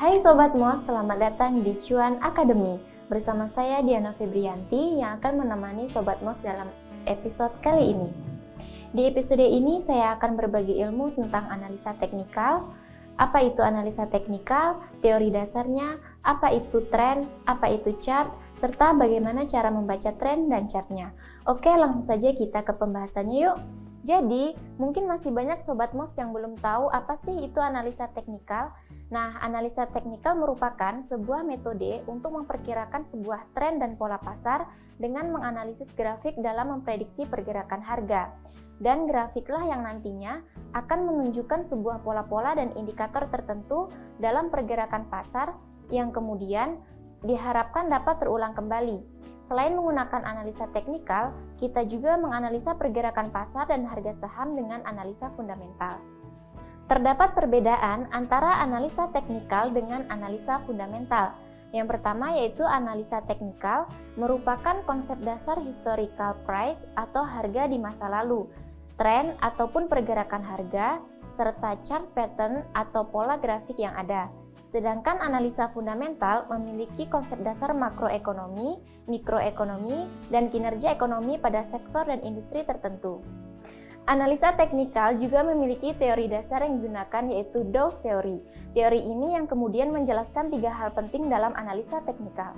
Hai Sobat Mos, selamat datang di Cuan Academy. Bersama saya Diana Febrianti yang akan menemani Sobat Mos dalam episode kali ini. Di episode ini saya akan berbagi ilmu tentang analisa teknikal. Apa itu analisa teknikal, teori dasarnya, apa itu tren, apa itu chart, serta bagaimana cara membaca tren dan chartnya. Oke, langsung saja kita ke pembahasannya yuk. Jadi, mungkin masih banyak Sobat Mos yang belum tahu apa sih itu analisa teknikal. Nah, analisa teknikal merupakan sebuah metode untuk memperkirakan sebuah tren dan pola pasar dengan menganalisis grafik dalam memprediksi pergerakan harga. Dan grafiklah yang nantinya akan menunjukkan sebuah pola-pola dan indikator tertentu dalam pergerakan pasar yang kemudian diharapkan dapat terulang kembali. Selain menggunakan analisa teknikal, kita juga menganalisa pergerakan pasar dan harga saham dengan analisa fundamental. Terdapat perbedaan antara analisa teknikal dengan analisa fundamental. Yang pertama yaitu analisa teknikal merupakan konsep dasar historical price atau harga di masa lalu, tren ataupun pergerakan harga, serta chart pattern atau pola grafik yang ada. Sedangkan analisa fundamental memiliki konsep dasar makroekonomi, mikroekonomi, dan kinerja ekonomi pada sektor dan industri tertentu. Analisa teknikal juga memiliki teori dasar yang digunakan yaitu Dawes Theory. Teori ini yang kemudian menjelaskan 3 hal penting dalam analisa teknikal.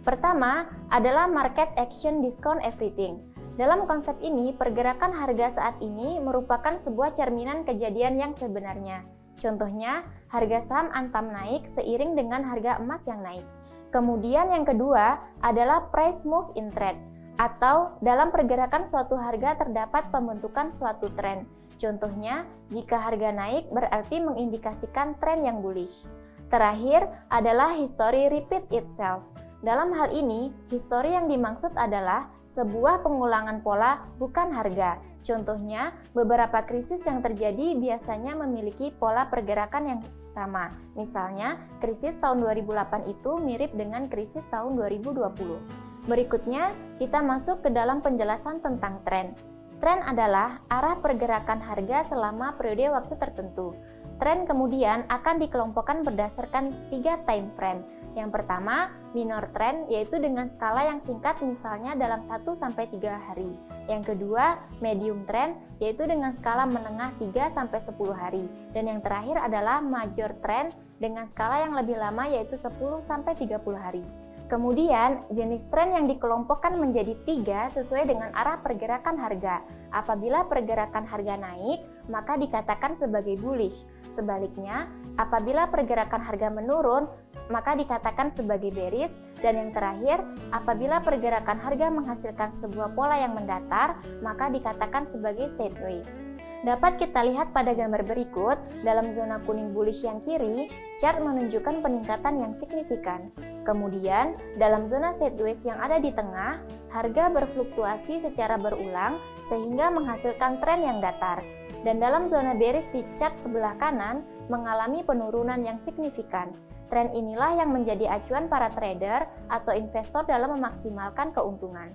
Pertama adalah market action discount everything. Dalam konsep ini, pergerakan harga saat ini merupakan sebuah cerminan kejadian yang sebenarnya. Contohnya, harga saham Antam naik seiring dengan harga emas yang naik. Kemudian yang kedua adalah price move in trend, atau dalam pergerakan suatu harga terdapat pembentukan suatu tren. Contohnya, jika harga naik berarti mengindikasikan tren yang bullish. Terakhir adalah history repeat itself. Dalam hal ini, history yang dimaksud adalah sebuah pengulangan pola, bukan harga. Contohnya, beberapa krisis yang terjadi biasanya memiliki pola pergerakan yang sama. Misalnya, krisis tahun 2008 itu mirip dengan krisis tahun 2020. Berikutnya, kita masuk ke dalam penjelasan tentang tren. Tren adalah arah pergerakan harga selama periode waktu tertentu. Tren kemudian akan dikelompokkan berdasarkan 3 time frame. Yang pertama, minor trend, yaitu dengan skala yang singkat misalnya dalam 1-3 hari. Yang kedua, medium trend, yaitu dengan skala menengah 3-10 hari. Dan yang terakhir adalah major trend dengan skala yang lebih lama yaitu 10-30 hari. Kemudian, jenis tren yang dikelompokkan menjadi 3 sesuai dengan arah pergerakan harga. Apabila pergerakan harga naik, maka dikatakan sebagai bullish. Sebaliknya, apabila pergerakan harga menurun, maka dikatakan sebagai bearish. Dan yang terakhir, apabila pergerakan harga menghasilkan sebuah pola yang mendatar, maka dikatakan sebagai sideways. Dapat kita lihat pada gambar berikut, dalam zona kuning bullish yang kiri, chart menunjukkan peningkatan yang signifikan. Kemudian, dalam zona sideways yang ada di tengah, harga berfluktuasi secara berulang sehingga menghasilkan tren yang datar. Dan dalam zona bearish di chart sebelah kanan, mengalami penurunan yang signifikan. Tren inilah yang menjadi acuan para trader atau investor dalam memaksimalkan keuntungan.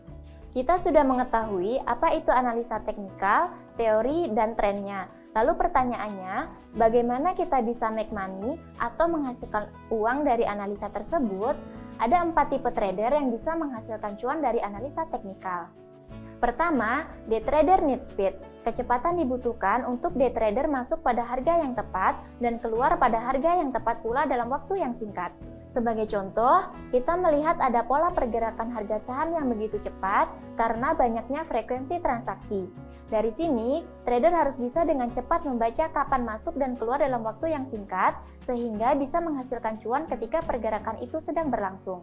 Kita sudah mengetahui apa itu analisa teknikal, teori, dan trennya. Lalu pertanyaannya, bagaimana kita bisa make money atau menghasilkan uang dari analisa tersebut? Ada 4 tipe trader yang bisa menghasilkan cuan dari analisa teknikal. Pertama, day trader need speed. Kecepatan dibutuhkan untuk day trader masuk pada harga yang tepat dan keluar pada harga yang tepat pula dalam waktu yang singkat. Sebagai contoh, kita melihat ada pola pergerakan harga saham yang begitu cepat karena banyaknya frekuensi transaksi. Dari sini, trader harus bisa dengan cepat membaca kapan masuk dan keluar dalam waktu yang singkat, sehingga bisa menghasilkan cuan ketika pergerakan itu sedang berlangsung.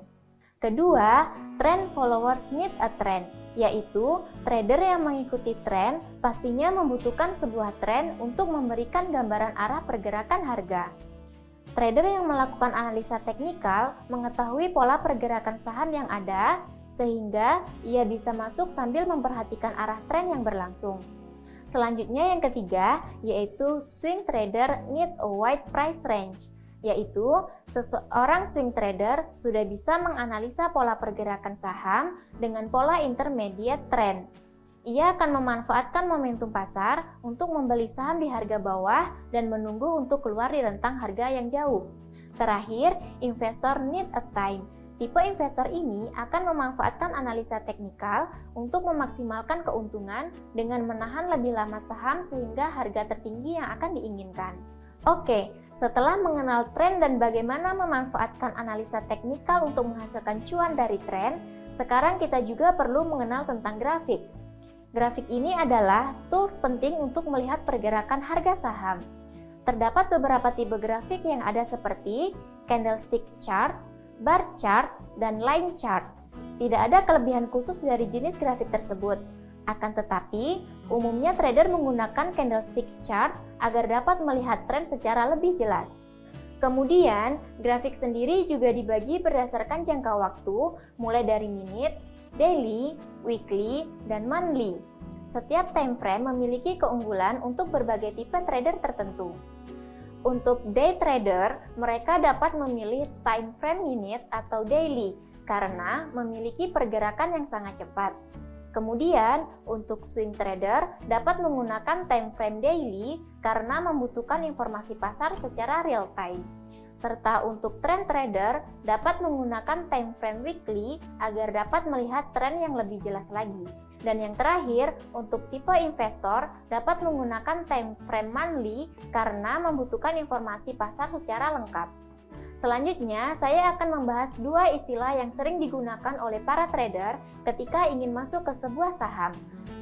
Kedua, trend followers need a trend, yaitu trader yang mengikuti tren pastinya membutuhkan sebuah tren untuk memberikan gambaran arah pergerakan harga. Trader yang melakukan analisa teknikal mengetahui pola pergerakan saham yang ada, sehingga ia bisa masuk sambil memperhatikan arah tren yang berlangsung. Selanjutnya yang ketiga, yaitu swing trader need a wide price range, yaitu seseorang swing trader sudah bisa menganalisa pola pergerakan saham dengan pola intermediate trend. Ia akan memanfaatkan momentum pasar untuk membeli saham di harga bawah dan menunggu untuk keluar di rentang harga yang jauh. Terakhir, investor need a time. Tipe investor ini akan memanfaatkan analisa teknikal untuk memaksimalkan keuntungan dengan menahan lebih lama saham sehingga harga tertinggi yang akan diinginkan. Oke, setelah mengenal tren dan bagaimana memanfaatkan analisa teknikal untuk menghasilkan cuan dari tren, sekarang kita juga perlu mengenal tentang grafik. Grafik ini adalah tools penting untuk melihat pergerakan harga saham. Terdapat beberapa tipe grafik yang ada seperti candlestick chart, bar chart, dan line chart. Tidak ada kelebihan khusus dari jenis grafik tersebut. Akan tetapi, umumnya trader menggunakan candlestick chart agar dapat melihat tren secara lebih jelas. Kemudian, grafik sendiri juga dibagi berdasarkan jangka waktu, mulai dari minutes, daily, weekly, dan monthly. Setiap time frame memiliki keunggulan untuk berbagai tipe trader tertentu. Untuk day trader, mereka dapat memilih time frame minute atau daily karena memiliki pergerakan yang sangat cepat. Kemudian, untuk swing trader dapat menggunakan time frame daily karena membutuhkan informasi pasar secara real time. Serta untuk trend trader dapat menggunakan time frame weekly agar dapat melihat tren yang lebih jelas lagi. Dan yang terakhir, untuk tipe investor dapat menggunakan time frame monthly karena membutuhkan informasi pasar secara lengkap. Selanjutnya, saya akan membahas dua istilah yang sering digunakan oleh para trader ketika ingin masuk ke sebuah saham.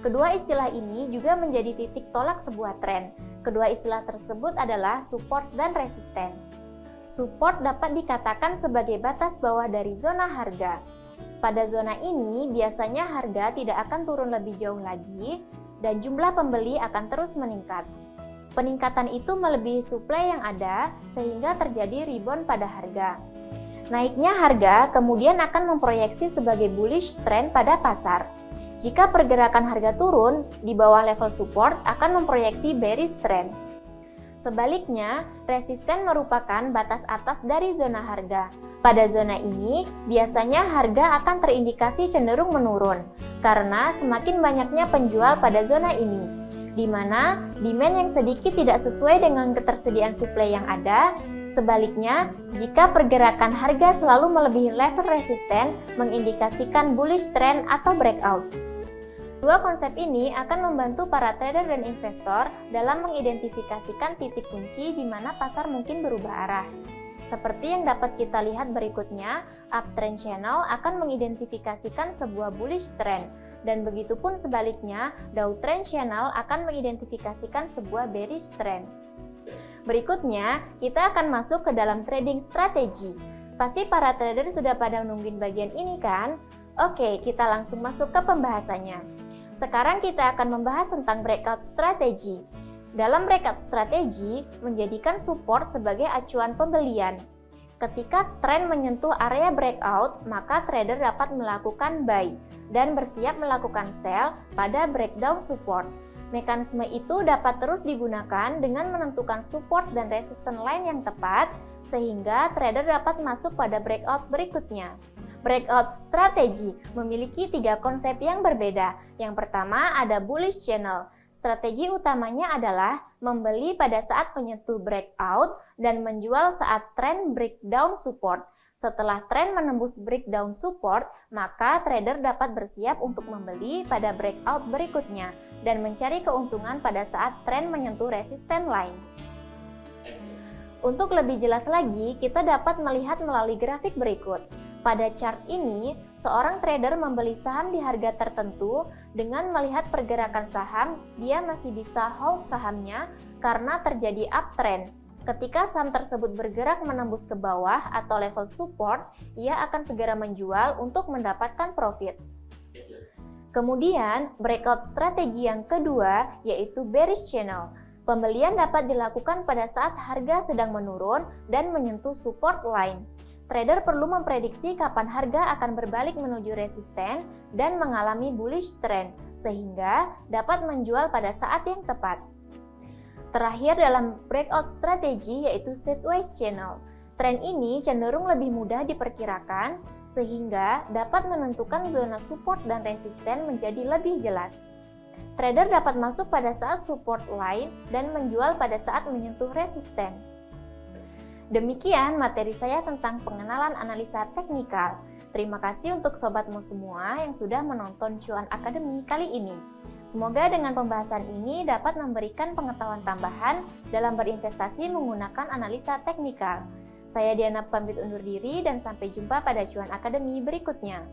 Kedua istilah ini juga menjadi titik tolak sebuah tren. Kedua istilah tersebut adalah support dan resisten. Support dapat dikatakan sebagai batas bawah dari zona harga. Pada zona ini, biasanya harga tidak akan turun lebih jauh lagi dan jumlah pembeli akan terus meningkat. Peningkatan itu melebihi suplai yang ada sehingga terjadi rebound pada harga. Naiknya harga kemudian akan memproyeksi sebagai bullish trend pada pasar. Jika pergerakan harga turun di bawah level support akan memproyeksi bearish trend. Sebaliknya, resisten merupakan batas atas dari zona harga. Pada zona ini, biasanya harga akan terindikasi cenderung menurun karena semakin banyaknya penjual pada zona ini, di mana demand yang sedikit tidak sesuai dengan ketersediaan suplai yang ada. Sebaliknya, jika pergerakan harga selalu melebihi level resisten, mengindikasikan bullish trend atau breakout. Dua konsep ini akan membantu para trader dan investor dalam mengidentifikasikan titik kunci di mana pasar mungkin berubah arah. Seperti yang dapat kita lihat berikutnya, uptrend channel akan mengidentifikasikan sebuah bullish trend, dan begitupun sebaliknya, downtrend channel akan mengidentifikasikan sebuah bearish trend. Berikutnya, kita akan masuk ke dalam trading strategi. Pasti para trader sudah pada nungguin bagian ini kan? Oke, kita langsung masuk ke pembahasannya. Sekarang kita akan membahas tentang breakout strategi. Dalam breakout strategi, menjadikan support sebagai acuan pembelian. Ketika tren menyentuh area breakout, maka trader dapat melakukan buy dan bersiap melakukan sell pada breakdown support. Mekanisme itu dapat terus digunakan dengan menentukan support dan resistance line yang tepat, sehingga trader dapat masuk pada breakout berikutnya. Breakout strategi memiliki 3 konsep yang berbeda. Yang pertama ada bullish channel. Strategi utamanya adalah membeli pada saat menyentuh breakout dan menjual saat tren breakdown support. Setelah tren menembus breakdown support, maka trader dapat bersiap untuk membeli pada breakout berikutnya dan mencari keuntungan pada saat tren menyentuh resistance line. Untuk lebih jelas lagi, kita dapat melihat melalui grafik berikut. Pada chart ini, seorang trader membeli saham di harga tertentu. Dengan melihat pergerakan saham, dia masih bisa hold sahamnya karena terjadi uptrend. Ketika saham tersebut bergerak menembus ke bawah atau level support, ia akan segera menjual untuk mendapatkan profit. Kemudian, breakout strategi yang kedua yaitu bearish channel. Pembelian dapat dilakukan pada saat harga sedang menurun dan menyentuh support line. Trader perlu memprediksi kapan harga akan berbalik menuju resisten dan mengalami bullish trend, sehingga dapat menjual pada saat yang tepat. Terakhir dalam breakout strategi yaitu sideways channel. Tren ini cenderung lebih mudah diperkirakan, sehingga dapat menentukan zona support dan resisten menjadi lebih jelas. Trader dapat masuk pada saat support line dan menjual pada saat menyentuh resisten. Demikian materi saya tentang pengenalan analisa teknikal. Terima kasih untuk sobatmu semua yang sudah menonton Cuan Academy kali ini. Semoga dengan pembahasan ini dapat memberikan pengetahuan tambahan dalam berinvestasi menggunakan analisa teknikal. Saya Diana pamit undur diri dan sampai jumpa pada Cuan Academy berikutnya.